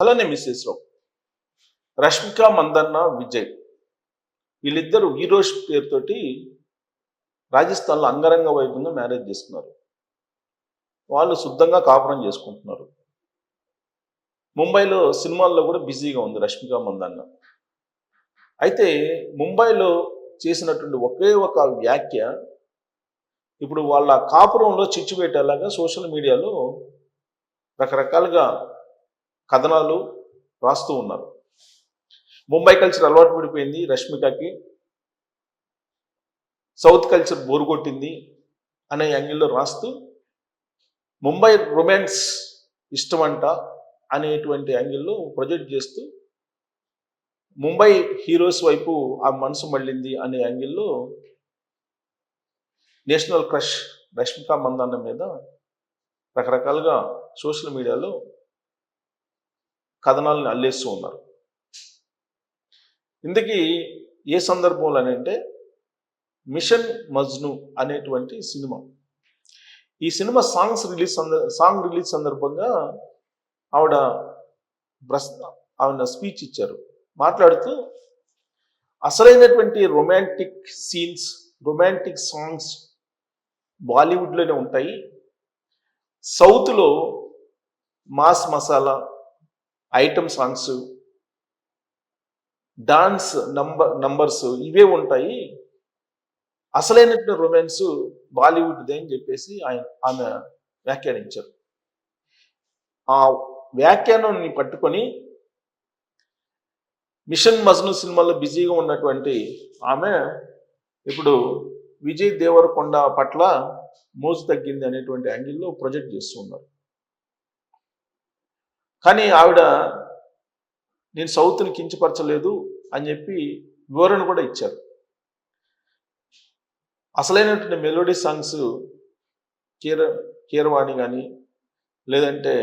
అలానే మిస్సెస్‌లో రష్మిక మందన్న, విజయ్ వీళ్ళిద్దరూ హీరోస్ పేరుతోటి రాజస్థాన్‌లో అంగరంగ వైభవంగా మ్యారేజ్ చేసుకున్నారు. వాళ్ళు శుద్ధంగా కాపురం చేసుకుంటున్నారు. ముంబైలో సినిమాల్లో కూడా బిజీగా ఉంది రష్మిక మందన్న. అయితే ముంబైలో చేసినటువంటి ఒకే ఒక వ్యాఖ్య ఇప్పుడు వాళ్ళ కాపురంలో చిచ్చు పెట్టేలాగా సోషల్ మీడియాలో రకరకాలుగా కథనాలు రాస్తూ ఉన్నారు. ముంబై కల్చర్ అలవాటు పడిపోయింది రష్మికకి, సౌత్ కల్చర్ బోరు కొట్టింది అనే యాంగిల్లో రాస్తూ ముంబై రొమాన్స్ ఇష్టమంట అనేటువంటి యాంగిల్లో ప్రొజెక్ట్ చేస్తూ ముంబై హీరోస్ వైపు ఆ మనసు మళ్ళింది అనే యాంగిల్లో నేషనల్ క్రష్ రష్మిక మందన్న మీద రకరకాలుగా సోషల్ మీడియాలో కథనాలను అల్లేస్తూ ఉన్నారు. ఇందుకీ ఏ సందర్భంలో అంటే మిషన్ మజ్ను అనేటువంటి సినిమా. ఈ సినిమా సాంగ్ రిలీజ్ సందర్భంగా ఆవిడ స్పీచ్ ఇచ్చారు. మాట్లాడుతూ అసలైనటువంటి రొమాంటిక్ సీన్స్, రొమాంటిక్ సాంగ్స్ బాలీవుడ్లోనే ఉంటాయి. సౌత్లో mass masala, item songs, dance numbers ఇవే ఉంటాయి. అసలైనటువంటి రొమాన్స్ బాలీవుడ్దే అని చెప్పేసి ఆమె వ్యాఖ్యానించారు. ఆ వ్యాఖ్యానాన్ని పట్టుకొని మిషన్ మజ్ను సినిమాలో బిజీగా ఉన్నటువంటి ఆమె ఇప్పుడు విజయ్ దేవరకొండ పట్ల మోజు తగ్గింది అనేటువంటి యాంగిల్లో ప్రొజెక్ట్ చేస్తూ ఉన్నారు. కానీ ఆవిడ నేను సౌత్ని కించపరచలేదు అని చెప్పి వివరణ కూడా ఇచ్చారు. అసలైనటువంటి మెలోడీ సాంగ్స్ కీరవాణి కానీ లేదంటే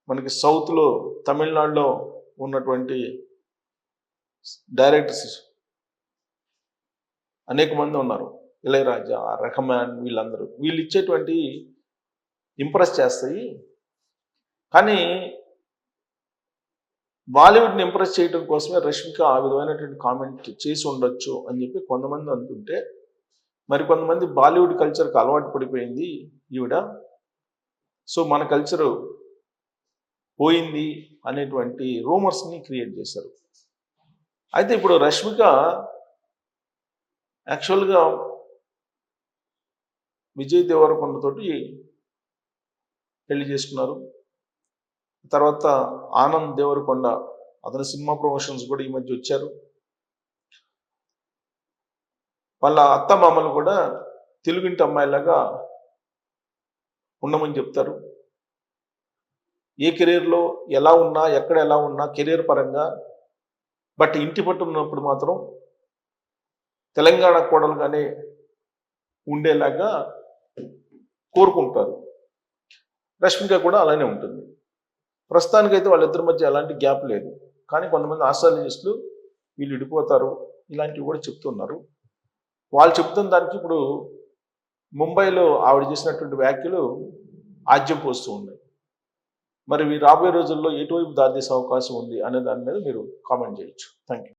మనకి సౌత్లో తమిళనాడులో ఉన్నటువంటి డైరెక్టర్స్ అనేక మంది ఉన్నారు, ఇళయరాజా, రెహమాన్, వీళ్ళు ఇచ్చేటువంటి ఇంప్రెస్ చేస్తాయి. కానీ బాలీవుడ్ని ఇంప్రెస్ చేయడం కోసమే రష్మిక ఆ విధమైనటువంటి కామెంట్ చేసి ఉండొచ్చు అని చెప్పి కొంతమంది అంటుంటే, మరి కొంతమంది బాలీవుడ్ కల్చర్కి అలవాటు పడిపోయింది ఈవిడ, సో మన కల్చరు పోయింది అనేటువంటి రూమర్స్ని క్రియేట్ చేశారు. అయితే ఇప్పుడు రష్మిక యాక్చువల్గా విజయ్ దేవరకొండతోటి పెళ్లి చేసుకున్నారు. తర్వాత ఆనంద్ దేవరకొండ అతని సినిమా ప్రమోషన్స్ కూడా ఈ మధ్య వచ్చారు. వాళ్ళ అత్తమామలు కూడా తెలుగింటి అమ్మాయిలాగా ఉండమని చెప్తారు. ఏ కెరీర్లో ఎలా ఉన్నా, ఎక్కడ ఎలా ఉన్నా కెరీర్ పరంగా, బట్ ఇంటి పట్టు ఉన్నప్పుడు మాత్రం తెలంగాణ కోడలుగానే ఉండేలాగా కోరుకుంటారు. రష్మిక కూడా అలానే ఉంటుంది. ప్రస్తుతానికైతే వాళ్ళిద్దరి మధ్య ఎలాంటి గ్యాప్ లేదు. కానీ కొంతమంది ఆస్ట్రాలజిస్టులు వీళ్ళు విడిపోతారు ఇలాంటివి కూడా చెప్తున్నారు. వాళ్ళు చెప్తున్న దానికి ఇప్పుడు ముంబైలో ఆవిడ చేసినటువంటి వ్యాఖ్యలు ఆజ్యం పోస్తూ ఉన్నాయి. మరి రాబోయే రోజుల్లో ఎటువైపు దారితీసే అవకాశం ఉంది అనే దాని మీద మీరు కామెంట్ చేయొచ్చు. Thank you.